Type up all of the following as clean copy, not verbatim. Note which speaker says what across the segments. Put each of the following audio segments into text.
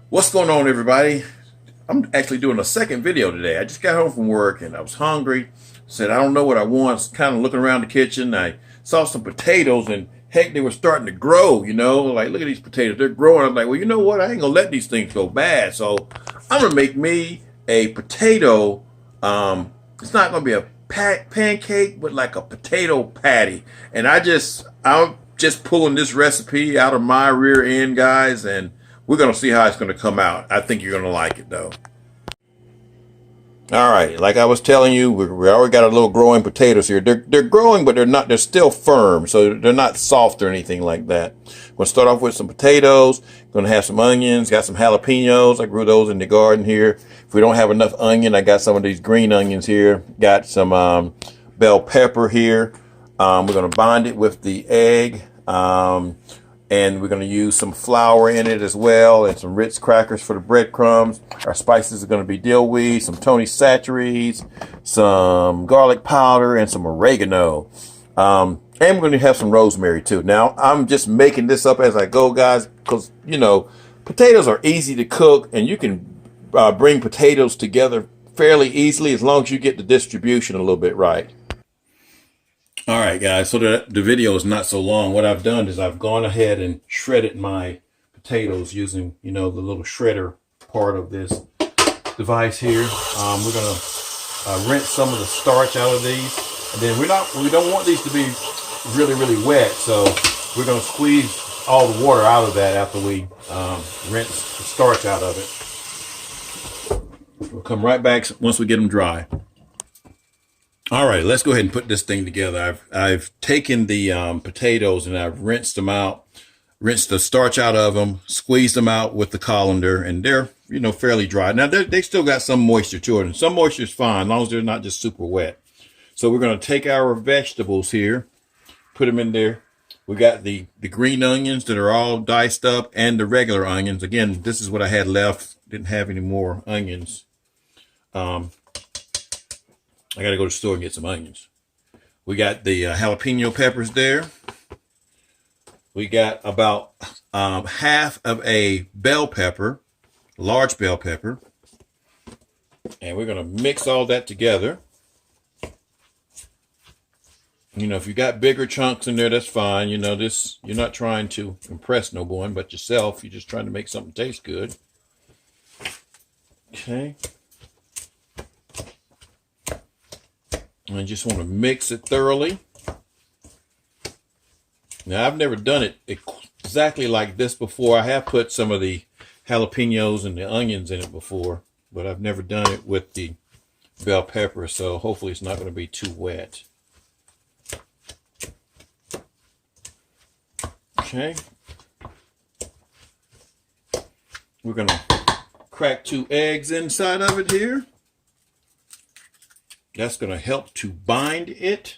Speaker 1: What's going on, everybody? I'm actually doing a second video today. I just got home from work and I was hungry. Said, I don't know what I want. Kind of looking around the kitchen. I saw some potatoes and heck, they were starting to grow, Like, look at these potatoes. They're growing. I'm like, well, you know what? I ain't going to let these things go bad. So I'm going to make me a potato. It's not going to be a pancake, but like a potato patty. And I'm just pulling this recipe out of my rear end, guys. And we're going to see how it's going to come out. I think you're going to like it, though. All right, like I was telling you, we already got a little growing potatoes here. They're growing, but they're not. They're still firm, so they're not soft or anything like that. We're gonna start off with some potatoes. Gonna have some onions. Got some jalapenos. I grew those in the garden here. If we don't have enough onion, I got some of these green onions here. Got some bell pepper here. We're gonna bind it with the egg. And we're going to use some flour in it as well, and some Ritz crackers for the breadcrumbs. Our spices are going to be dill weed, some Tony Chachere's, some garlic powder, and some oregano. And we're going to have some rosemary too. Now, I'm just making this up as I go, guys, because, potatoes are easy to cook, and you can bring potatoes together fairly easily as long as you get the distribution a little bit right. All right, guys, so the video is not so long. What I've done is I've gone ahead and shredded my potatoes using, the little shredder part of this device here. We're going to rinse some of the starch out of these. And then we don't want these to be really, really wet. So we're going to squeeze all the water out of that after we rinse the starch out of it. We'll come right back once we get them dry. All right, let's go ahead and put this thing together. I've taken the potatoes and I've rinsed them out, rinsed the starch out of them, squeezed them out with the colander, and they're, fairly dry. Now, they still got some moisture to it, and some moisture is fine, as long as they're not just super wet. So we're going to take our vegetables here, put them in there. We got the green onions that are all diced up and the regular onions. Again, this is what I had left. Didn't have any more onions. I got to go to the store and get some onions. We got the jalapeno peppers there. We got about half of a bell pepper, large bell pepper. And we're going to mix all that together. If you got bigger chunks in there, that's fine. You're not trying to impress no one but yourself. You're just trying to make something taste good. Okay. And I just want to mix it thoroughly. Now, I've never done it exactly like this before. I have put some of the jalapenos and the onions in it before, but I've never done it with the bell pepper, so hopefully it's not going to be too wet. Okay. We're going to crack 2 eggs inside of it here. That's going to help to bind it.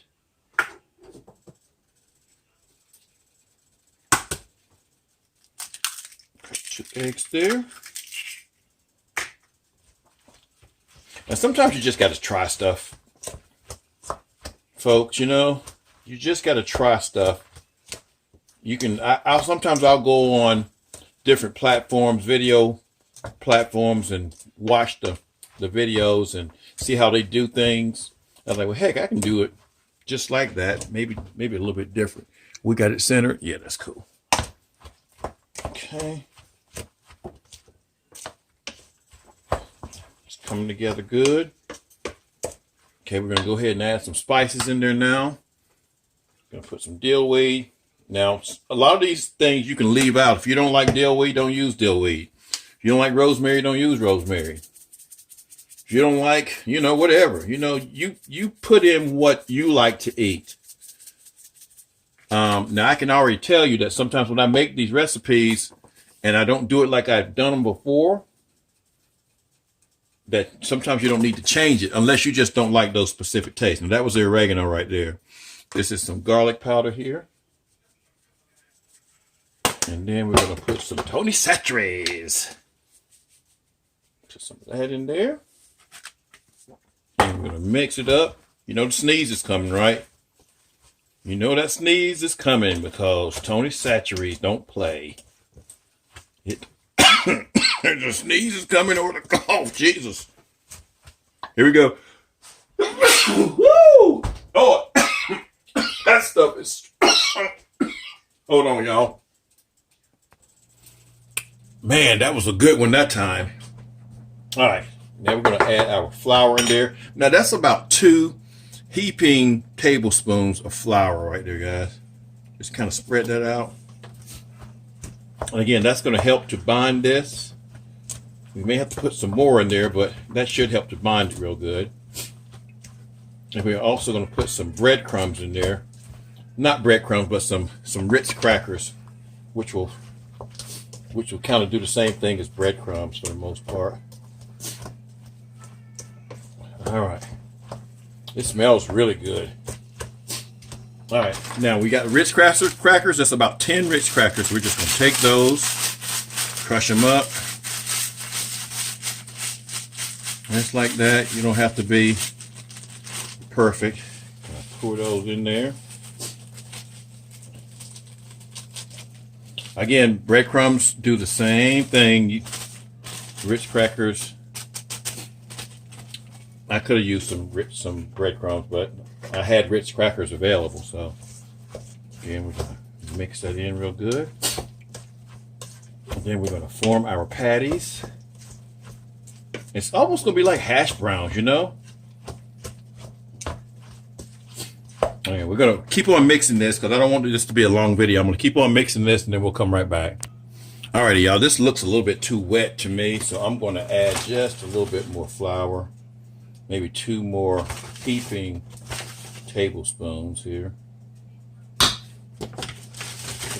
Speaker 1: Put 2 eggs there. Now, sometimes you just got to try stuff. Folks, you just got to try stuff. You can, sometimes I'll go on different platforms, video platforms, and watch the videos and see how they do things. I was like, well, heck, I can do it just like that. Maybe a little bit different. We got it centered. Yeah, that's cool. Okay. It's coming together good. Okay, we're going to go ahead and add some spices in there now. Going to put some dill weed. Now, a lot of these things you can leave out. If you don't like dill weed, don't use dill weed. If you don't like rosemary, don't use rosemary. If you don't like, whatever, you put in what you like to eat. Now, I can already tell you that sometimes when I make these recipes and I don't do it like I've done them before, that sometimes you don't need to change it unless you just don't like those specific tastes. Now, that was the oregano right there. This is some garlic powder here. And then we're going to put some Tony Chachere's. Put some of that in there. And we're going to mix it up. The sneeze is coming, right? That sneeze is coming because Tony Chachere's don't play. It just sneeze is coming or the cough. Jesus. Here we go. Woo! Oh, that stuff is. Hold on, y'all. Man, that was a good one that time. All right. Now we're going to add our flour in there. Now that's about 2 heaping tablespoons of flour right there, guys. Just kind of spread that out. And again, that's going to help to bind this. We may have to put some more in there, but that should help to bind it real good. And we're also going to put some breadcrumbs in there. Not breadcrumbs, but some Ritz crackers, which will kind of do the same thing as breadcrumbs for the most part. All right. It smells really good. All right. Now we got Ritz crackers. That's about 10 Ritz crackers. We're just going to take those, crush them up. Just like that. You don't have to be perfect. Pour those in there. Again, breadcrumbs do the same thing. Ritz crackers. I could have used some breadcrumbs, but I had Ritz crackers available. So again, we're gonna mix that in real good. And then we're gonna form our patties. It's almost gonna be like hash browns, you know. Okay, we're gonna keep on mixing this because I don't want this to be a long video. I'm gonna keep on mixing this and then we'll come right back. Alrighty, y'all, this looks a little bit too wet to me, so I'm gonna add just a little bit more flour, maybe 2 more heaping tablespoons here.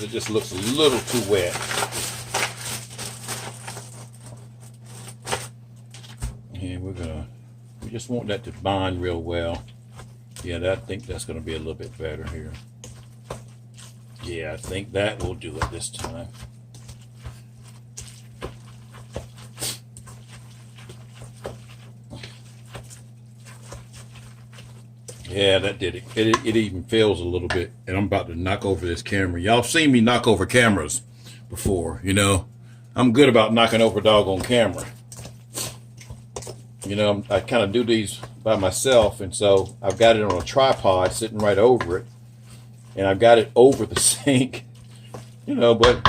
Speaker 1: It just looks a little too wet. And we just want that to bind real well. Yeah, I think that's going to be a little bit better here. Yeah, I think that will do it this time. Yeah, that did it. It even feels a little bit, and I'm about to knock over this camera. Y'all seen me knock over cameras before, you know. I'm good about knocking over doggone camera. You know, I kind of do these by myself, and so I've got it on a tripod sitting right over it, and I've got it over the sink, you know, but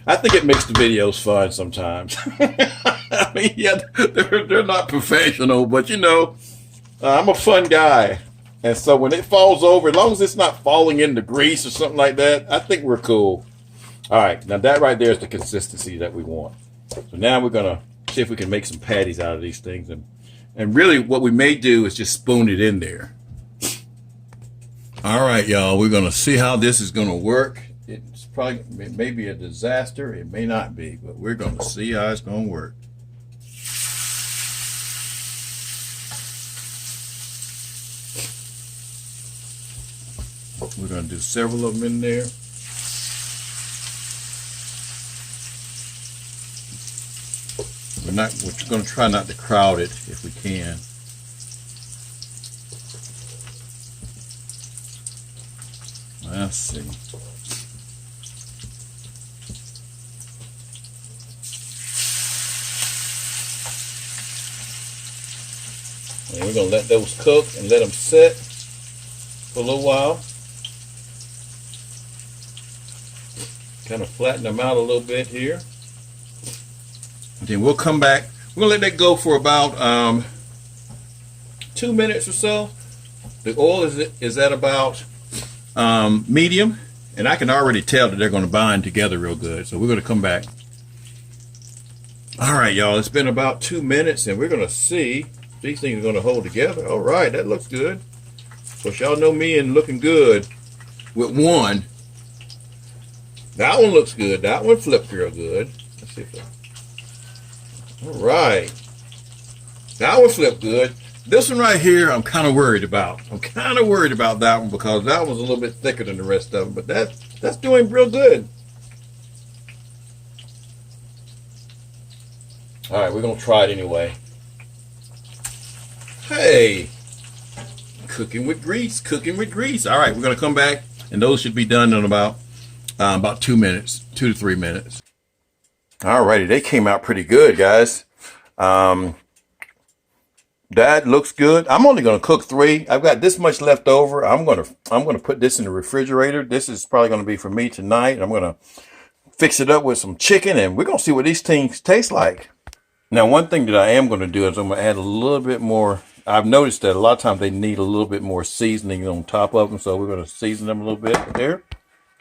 Speaker 1: I think it makes the videos fun sometimes. I mean, yeah, they're not professional, but you know, I'm a fun guy, and so when it falls over, as long as it's not falling into grease or something like that, I think we're cool. All right, now that right there is the consistency that we want. So now we're gonna see if we can make some patties out of these things, and really what we may do is just spoon it in there. All right, y'all, we're gonna see how this is gonna work. It's probably, it may be a disaster, it may not be, but we're gonna see how it's gonna work. We're gonna do several of them in there. We're going to try not to crowd it if we can. Let's see. And we're going to let those cook and let them sit for a little while. Kind of flatten them out a little bit here. Then we'll come back. We're gonna let that go for about 2 minutes or so. The oil is at about medium, and I can already tell that they're going to bind together real good. So we're going to come back. All right, y'all. It's been about 2 minutes, and we're going to see if these things are going to hold together. All right, that looks good. Of course, y'all know me and looking good with one. That one looks good. That one flipped real good. Let's see if that. All right. That one flipped good. This one right here, I'm kind of worried about. I'm kind of worried about that one because that one's a little bit thicker than the rest of them, but that's doing real good. All right, we're going to try it anyway. Hey, cooking with grease, cooking with grease. All right, we're going to come back, and those should be done in about 2 minutes, 2 to 3 minutes. Alrighty, they came out pretty good, guys. Um, that looks good. I'm only gonna cook 3. I've got this much left over. I'm gonna put this in the refrigerator. This is probably gonna be for me tonight. I'm gonna fix it up with some chicken, and we're gonna see what these things taste like. Now, one thing that I am gonna do is I'm gonna add a little bit more. I've noticed that a lot of times they need a little bit more seasoning on top of them, so we're gonna season them a little bit there.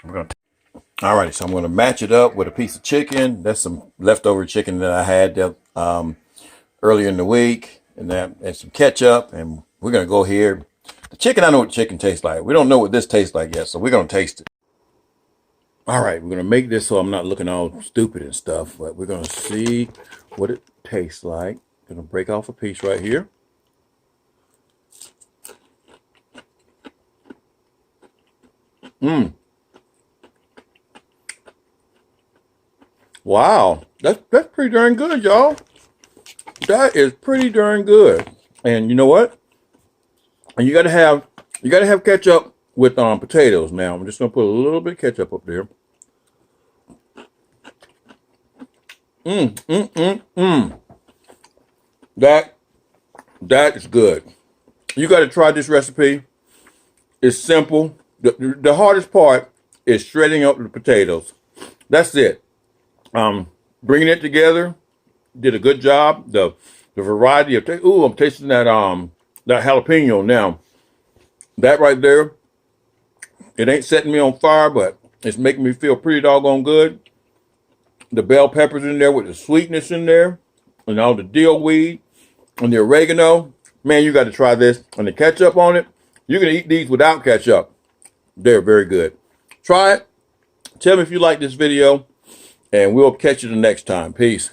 Speaker 1: We're gonna. Alrighty, so I'm gonna match it up with a piece of chicken. That's some leftover chicken that I had earlier in the week, and some ketchup, and we're gonna go here. The chicken, I know what chicken tastes like. We don't know what this tastes like yet, so we're gonna taste it. All right, we're gonna make this so I'm not looking all stupid and stuff, but we're gonna see what it tastes like. Gonna break off a piece right here. Wow, that's pretty darn good, y'all. That is pretty darn good. And you know what? And you gotta have ketchup with potatoes. Now I'm just gonna put a little bit of ketchup up there. That that is good. You got to try this recipe. It's simple. The hardest part is shredding up the potatoes. That's it. Bringing it together, did a good job. The variety of ooh, I'm tasting that jalapeno now. That right there, it ain't setting me on fire, but it's making me feel pretty doggone good. The bell peppers in there with the sweetness in there, and all the dill weed and the oregano. Man, you got to try this. And the ketchup on it, you can eat these without ketchup. They're very good. Try it. Tell me if you like this video, and we'll catch you the next time. Peace.